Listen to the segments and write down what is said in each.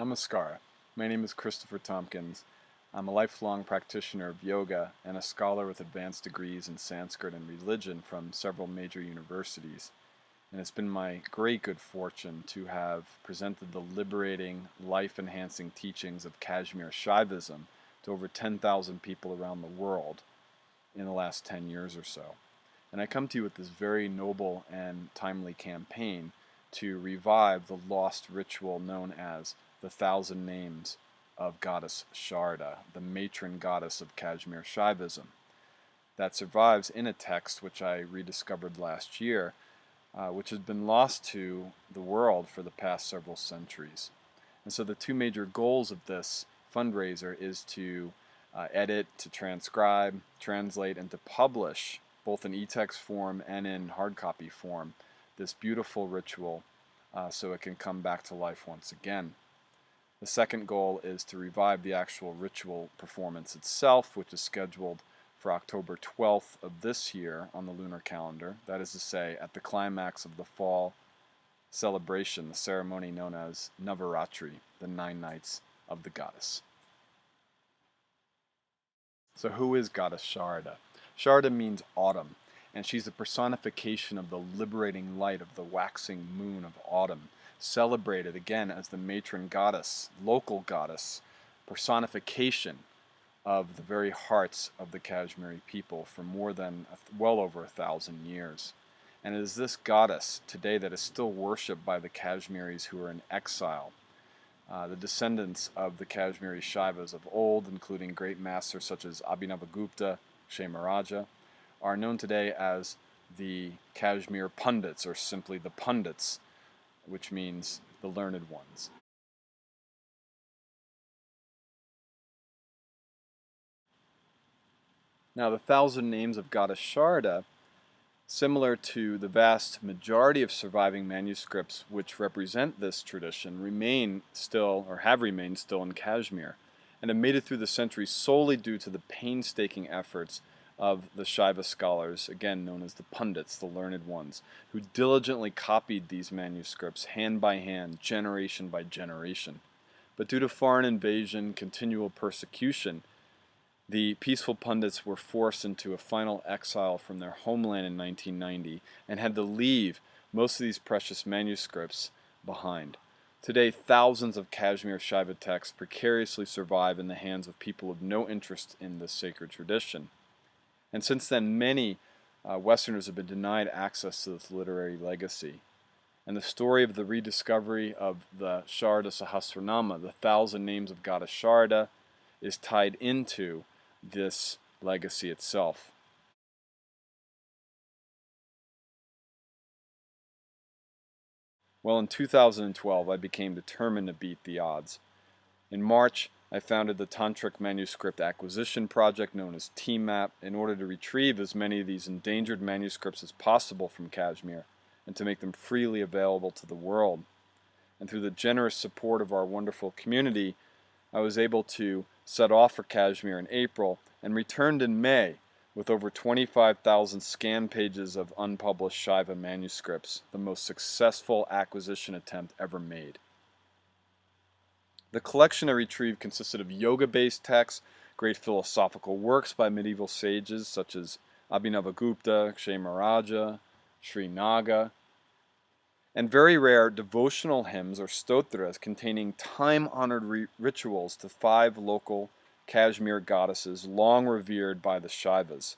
Namaskara. My name is Christopher Tompkins. I'm a lifelong practitioner of yoga and a scholar with advanced degrees in Sanskrit and religion from several major universities. And it's been my great good fortune to have presented the liberating, life-enhancing teachings of Kashmir Shaivism to over 10,000 people around the world in the last 10 years or so. And I come to you with this very noble and timely campaign to revive the lost ritual known as the 1,000 Names of Goddess Sharda, the matron goddess of Kashmir Shaivism, that survives in a text which I rediscovered last year, which has been lost to the world for the past several centuries. And so the two major goals of this fundraiser is to edit, to transcribe, translate, and to publish, both in e-text form and in hard copy form, this beautiful ritual so it can come back to life once again. The second goal is to revive the actual ritual performance itself, which is scheduled for October 12th of this year on the lunar calendar. That is to say, at the climax of the fall celebration, the ceremony known as Nava Ratri, the 9 nights of the goddess. So who is Goddess Sharda? Sharda means autumn, and she's the personification of the liberating light of the waxing moon of autumn, celebrated again as the matron goddess, local goddess, personification of the very hearts of the Kashmiri people for more than well over 1,000 years. And it is this goddess today that is still worshipped by the Kashmiris who are in exile. The descendants of the Kashmiri Shaivas of old, including great masters such as Abhinavagupta, Kshamarāja, are known today as the Kashmir Pundits, or simply the Pundits, which means the learned ones. Now, the 1,000 Names of Goddess Sharda, similar to the vast majority of surviving manuscripts which represent this tradition, remain still, or have remained still, in Kashmir, and have made it through the centuries solely due to the painstaking efforts of the Shaiva scholars, again known as the Pundits, the learned ones, who diligently copied these manuscripts hand by hand, generation by generation. But due to foreign invasion, continual persecution, the peaceful Pundits were forced into a final exile from their homeland in 1990 and had to leave most of these precious manuscripts behind. Today, thousands of Kashmir Shaiva texts precariously survive in the hands of people of no interest in this sacred tradition. And since then, many Westerners have been denied access to this literary legacy. And the story of the rediscovery of the Sharda Sahasranama, the 1,000 Names of Goddess Sharda, is tied into this legacy itself. Well, in 2012, I became determined to beat the odds. In March, I founded the Tantric Manuscript Acquisition Project, known as TMAP, in order to retrieve as many of these endangered manuscripts as possible from Kashmir and to make them freely available to the world. And through the generous support of our wonderful community, I was able to set off for Kashmir in April and returned in May with over 25,000 scan pages of unpublished Shaiva manuscripts, the most successful acquisition attempt ever made. The collection I retrieved consisted of yoga-based texts, great philosophical works by medieval sages such as Abhinavagupta, Kshamarāja, Srinagar, and very rare devotional hymns or stotras containing time-honored rituals to 5 local Kashmir goddesses long revered by the Shaivas.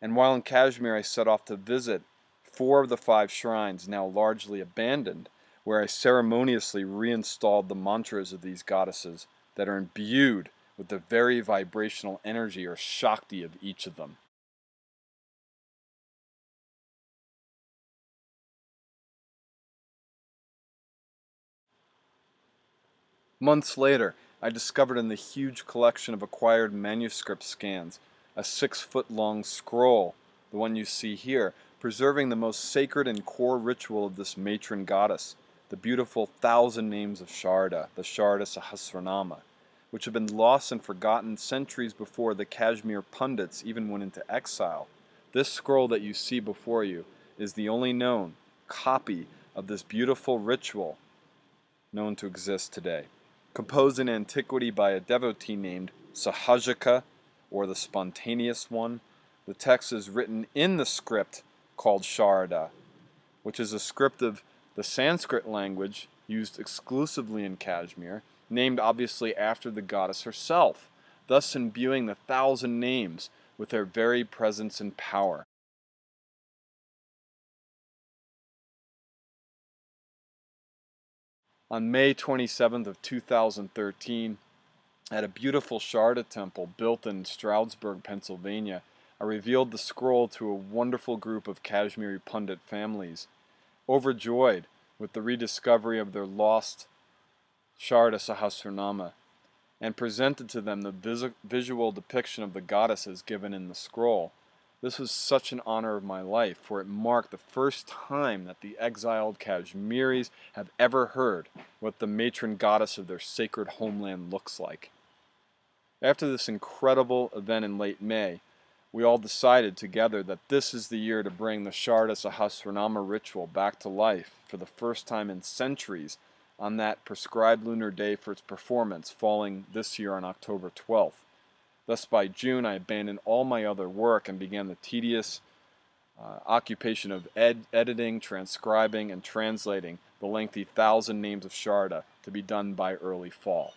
And while in Kashmir, I set off to visit 4 of the 5 shrines now largely abandoned, where I ceremoniously reinstalled the mantras of these goddesses that are imbued with the very vibrational energy or Shakti of each of them. Months later, I discovered in the huge collection of acquired manuscript scans a 6-foot-long scroll, the one you see here, preserving the most sacred and core ritual of this matron goddess, the beautiful 1,000 Names of Sharada, the Sharda Sahasranama, which had been lost and forgotten centuries before the Kashmir Pundits even went into exile. This scroll that you see before you is the only known copy of this beautiful ritual known to exist today. Composed in antiquity by a devotee named Sahajaka, or the spontaneous one, the text is written in the script called Sharda, which is a script of the Sanskrit language used exclusively in Kashmir, named obviously after the goddess herself, thus imbuing the 1,000 names with their very presence and power. On May 27th of 2013, at a beautiful Sharda temple built in Stroudsburg, Pennsylvania, I revealed the scroll to a wonderful group of Kashmiri Pundit families, overjoyed with the rediscovery of their lost Sharda Sahasranama, and presented to them the visual depiction of the goddesses given in the scroll. This was such an honor of my life, for it marked the first time that the exiled Kashmiris have ever heard what the matron goddess of their sacred homeland looks like. After this incredible event in late May, we all decided together that this is the year to bring the Sharda Sahasranama ritual back to life for the first time in centuries on that prescribed lunar day for its performance, falling this year on October 12th. Thus, by June, I abandoned all my other work and began the tedious occupation of editing, transcribing, and translating the lengthy 1,000 names of Sharda to be done by early fall.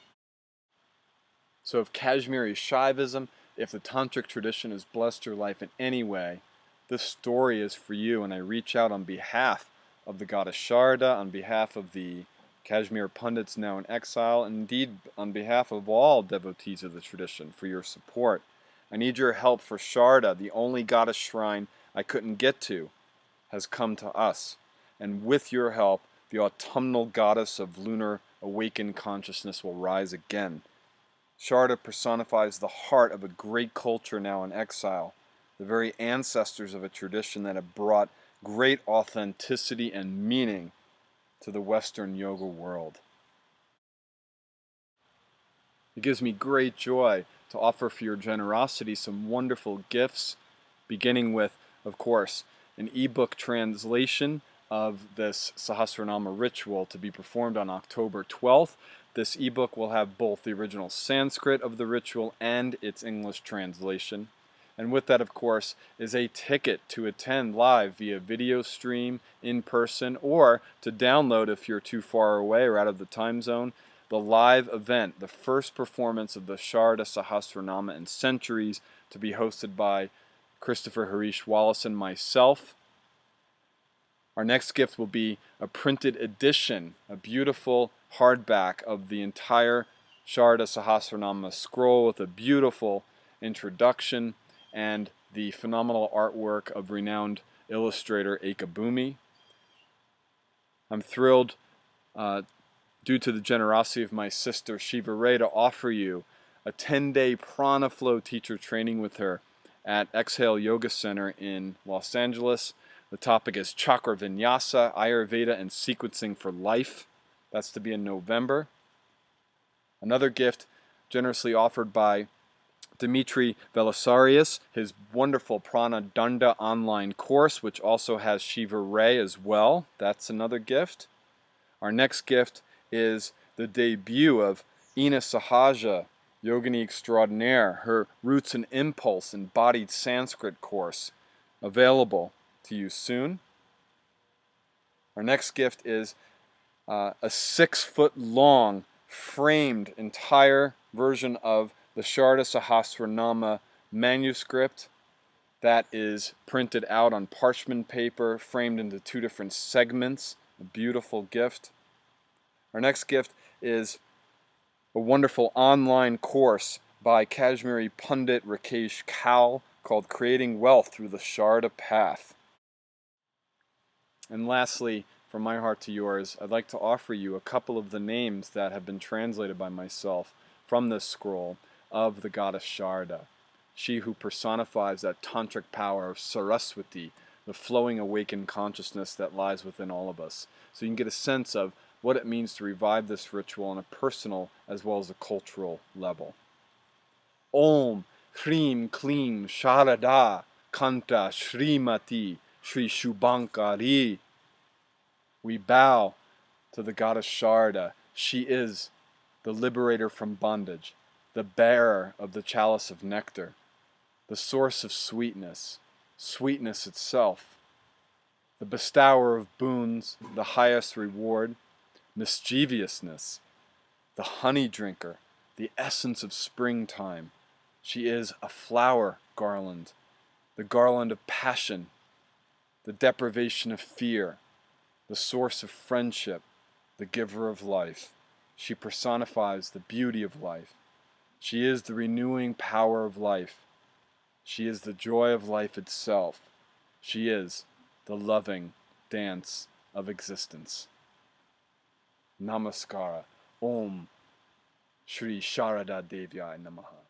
So if Kashmir Shaivism, if the tantric tradition has blessed your life in any way, this story is for you, and I reach out on behalf of the goddess Sharda, on behalf of the Kashmir Pundits now in exile, and indeed on behalf of all devotees of the tradition for your support. I need your help, for Sharda, the only goddess shrine I couldn't get to, has come to us. And with your help, the autumnal goddess of lunar awakened consciousness will rise again. Sharda personifies the heart of a great culture now in exile, the very ancestors of a tradition that have brought great authenticity and meaning to the Western yoga world. It gives me great joy to offer for your generosity some wonderful gifts, beginning with, of course, an ebook translation of this Sahasranama ritual to be performed on October 12th. This ebook will have both the original Sanskrit of the ritual and its English translation. And with that, of course, is a ticket to attend live via video stream, in person, or to download if you're too far away or out of the time zone, the live event, the first performance of the Sharda Sahasranama in centuries, to be hosted by Christopher Harish Wallace and myself. Our next gift will be a printed edition, a beautiful hardback of the entire Sharda Sahasranama scroll with a beautiful introduction and the phenomenal artwork of renowned illustrator Ekabumi. I'm thrilled, due to the generosity of my sister Shiva Ray, to offer you a 10-day prana flow teacher training with her at Exhale Yoga Center in Los Angeles. The topic is Chakra Vinyasa, Ayurveda, and Sequencing for Life. That's to be in November. Another gift generously offered by Dimitri Velisarius, his wonderful Prana Danda online course, which also has Shiva Ray as well. That's another gift. Our next gift is the debut of Ina Sahaja, Yogini Extraordinaire, her Roots and Impulse embodied Sanskrit course, available to you soon. Our next gift is a 6-foot-long framed entire version of the Sharda Sahasranama manuscript that is printed out on parchment paper, framed into 2 different segments. A beautiful gift. Our next gift is a wonderful online course by Kashmiri Pundit Rakesh Kaul called Creating Wealth Through the Sharda Path. And lastly, from my heart to yours, I'd like to offer you a couple of the names that have been translated by myself from this scroll of the goddess Sharda, she who personifies that tantric power of Saraswati, the flowing awakened consciousness that lies within all of us. So you can get a sense of what it means to revive this ritual on a personal as well as a cultural level. Om Hrim Klim Śhāradā Kanta Shrimati Shri Shubhankari. We bow to the goddess Sharda. She is the liberator from bondage, the bearer of the chalice of nectar, the source of sweetness, sweetness itself, the bestower of boons, the highest reward, mischievousness, the honey drinker, the essence of springtime. She is a flower garland, the garland of passion, the deprivation of fear, the source of friendship, the giver of life. She personifies the beauty of life. She is the renewing power of life. She is the joy of life itself. She is the loving dance of existence. Namaskara. Om Shri Śhārada Devyai Namaha.